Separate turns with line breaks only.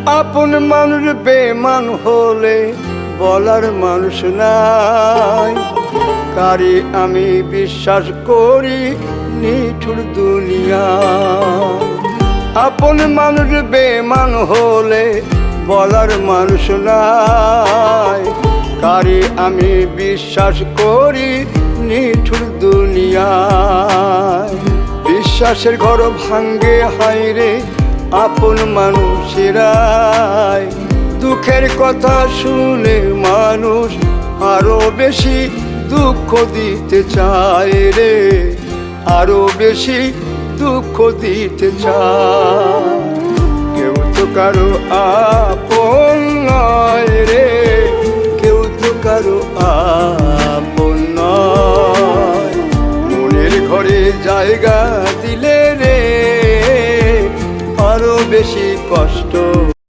আপন মানুষ বেমান হলে বলার মানুষ নাই, কারি আমি বিশ্বাস করি নিঠুর দুনিয়া। আপন মানুষ বেমান হলে বলার মানুষ নাই, কারি আমি বিশ্বাস করি নিঠুর দুনিয়া। বিশ্বাসের ঘর ভাঙ্গে হায়রে আপন মানুষেরাই, দুঃখের কথা শুনে মানুষ আরো বেশি দুঃখ দিতে চায় রে, আরো বেশি দুঃখ দিতে চায়। কেউ তো কারো আপন নয় রে, কেউ তো কারো আপন নয়। মনের ঘরে জায়গা দিলে রে আরো বেশি কষ্ট